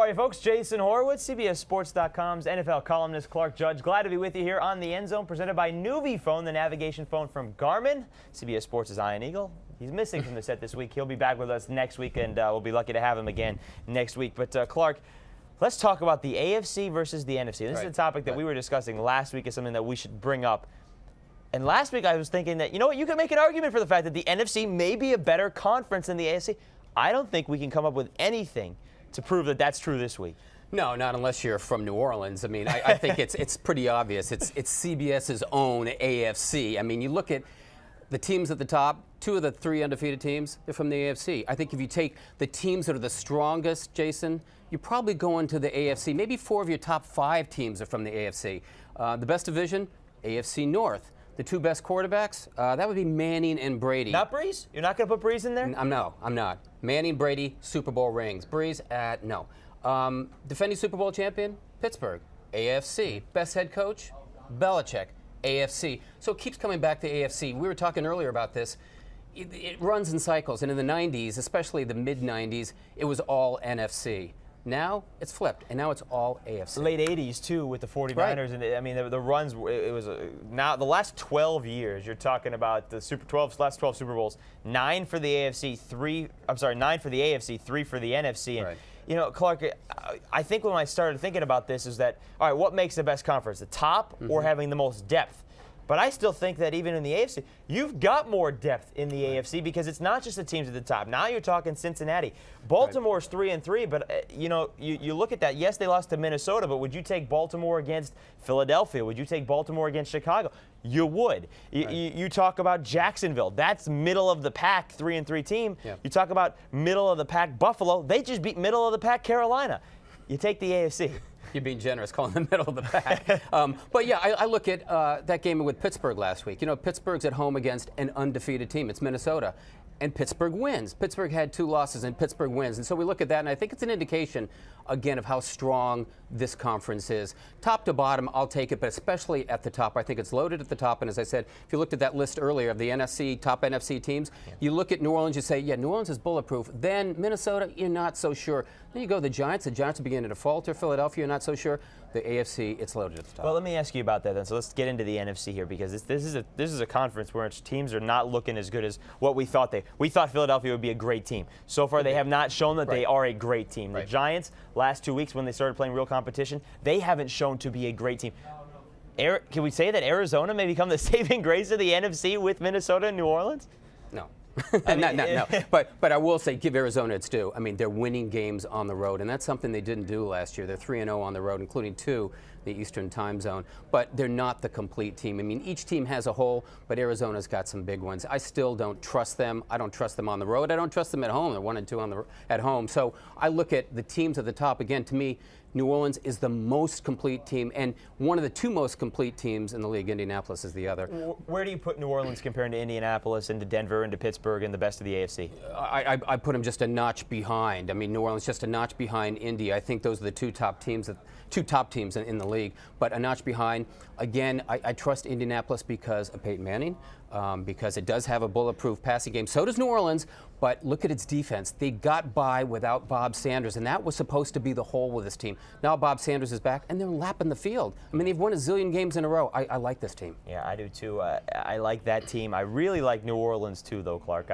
are you, folks? Jason Horowitz, CBSSports.com's NFL columnist Clark Judge. Glad to be with you here on the End Zone, presented by Phone, the navigation phone from Garmin. CBS Sports' Ian Eagle. He's missing from the set this week. He'll be back with us next week, and we'll be lucky to have him again next week. But, Clark, let's talk about the AFC versus the NFC. This is a topic that we were discussing last week. Is something that we should bring up. And last week I was thinking that, you know what, you could make an argument for the fact that the NFC may be a better conference than the AFC. I don't think we can come up with anything to prove that that's true this week. No, not unless you're from New Orleans. I mean, I think it's pretty obvious. It's CBS's own AFC. I mean, you look at the teams at the top, 2 of the 3 undefeated teams, they're from the AFC. I think if you take the teams that are the strongest, Jason, you probably go into the AFC. Maybe 4 of your top 5 teams are from the AFC. The best division, AFC North. The 2 best quarterbacks, that would be Manning and Brady. Not Breeze? You're not going to put Breeze in there? I'm not. Manning, Brady, Super Bowl rings. Breeze, no. Defending Super Bowl champion, Pittsburgh, AFC. Best head coach, Belichick, AFC. So it keeps coming back to AFC. We were talking earlier about this. It runs in cycles, and in the 90s, especially the mid-90s, it was all NFC. Now it's flipped, and now it's all AFC. Late 80s, too, with the 49ers. Right. And I mean, the runs, it was now the last 12 years, you're talking about the last 12 Super Bowls, 9 for the AFC, 9 for the AFC, 3 for the NFC. And, right. You know, Clark, I think when I started thinking about this is that, all right, what makes the best conference, the top or having the most depth? But I still think that even in the AFC, you've got more depth in the AFC because it's not just the teams at the top. Now you're talking Cincinnati. Baltimore's 3-3, but you know, you look at that. Yes, they lost to Minnesota, but would you take Baltimore against Philadelphia? Would you take Baltimore against Chicago? You would. You talk about Jacksonville. That's middle of the pack 3-3 team. Yeah. You talk about middle of the pack Buffalo. They just beat middle of the pack Carolina. You take the AFC. You're being generous, calling the middle of the pack. But yeah, I look at that game with Pittsburgh last week. You know, Pittsburgh's at home against an undefeated team. It's Minnesota. And Pittsburgh wins. Pittsburgh had 2 losses, and Pittsburgh wins. And so we look at that, and I think it's an indication, again, of how strong this conference is. Top to bottom, I'll take it, but especially at the top. I think it's loaded at the top. And as I said, if you looked at that list earlier of the NFC, top NFC teams, you look at New Orleans, you say, yeah, New Orleans is bulletproof. Then Minnesota, you're not so sure. Then you go to the Giants are beginning to falter. Philadelphia, you're not so sure. The AFC, it's loaded at the top. Well, let me ask you about that then. So let's get into the NFC here, because this is a conference where its teams are not looking as good as what we thought we thought Philadelphia would be a great team. So far, they have not shown that they are a great team. The Giants, last 2 weeks when they started playing real competition, they haven't shown to be a great team. Can we say that Arizona may become the saving grace of the NFC with Minnesota and New Orleans? No. No. But I will say, give Arizona its due. I mean, they're winning games on the road, and that's something they didn't do last year. They're 3-0 on the road, including 2 the Eastern time zone. But they're not the complete team. I mean, each team has a hole, but Arizona's got some big ones. I still don't trust them. I don't trust them on the road. I don't trust them at home. They're 1-2 at home. So I look at the teams at the top. Again, to me, New Orleans is the most complete team, and one of the 2 most complete teams in the league. Indianapolis is the other. Where do you put New Orleans comparing to Indianapolis and to Denver and to Pittsburgh and the best of the AFC? I put them just a notch behind. I mean, New Orleans just a notch behind Indy. I think those are the 2 top teams in the league, but a notch behind. Again, I trust Indianapolis because of Peyton Manning, because it does have a bulletproof passing game. So does New Orleans, but look at its defense. They got by without Bob Sanders, and that was supposed to be the hole with this team. Now Bob Sanders is back, and they're lapping the field. I mean, they've won a zillion games in a row. I like this team. Yeah, I do too. I like that team. I really like New Orleans too, though, Clark.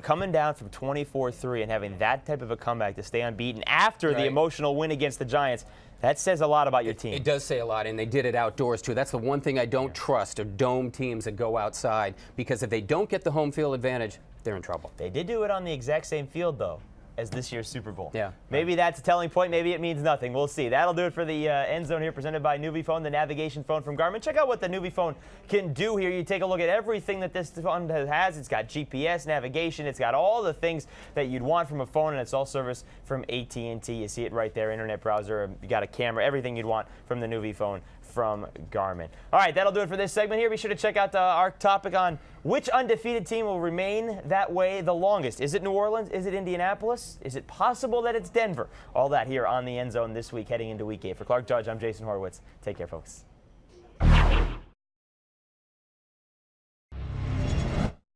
Coming down from 24-3 and having that type of a comeback to stay unbeaten after the emotional win against the Giants, that says a lot about your team. It does say a lot, and they did it outdoors, too. That's the one thing I don't trust, are dome teams that go outside, because if they don't get the home field advantage, they're in trouble. They did do it on the exact same field, though, as this year's Super Bowl. Yeah. Maybe that's a telling point. Maybe it means nothing. We'll see. That'll do it for the End Zone here, presented by Phone, the navigation phone from Garmin. Check out what the Phone can do here. You take a look at everything that this phone has. It's got GPS, navigation. It's got all the things that you'd want from a phone, and it's all service from AT&T. You see it right there, internet browser. You got a camera, everything you'd want from the Phone from Garmin. All right, that'll do it for this segment here. Be sure to check out our topic on which undefeated team will remain that way the longest. Is it New Orleans? Is it Indianapolis? Is it possible that it's Denver? All that here on the End Zone this week, heading into Week 8. For Clark Judge, I'm Jason Horowitz. Take care, folks.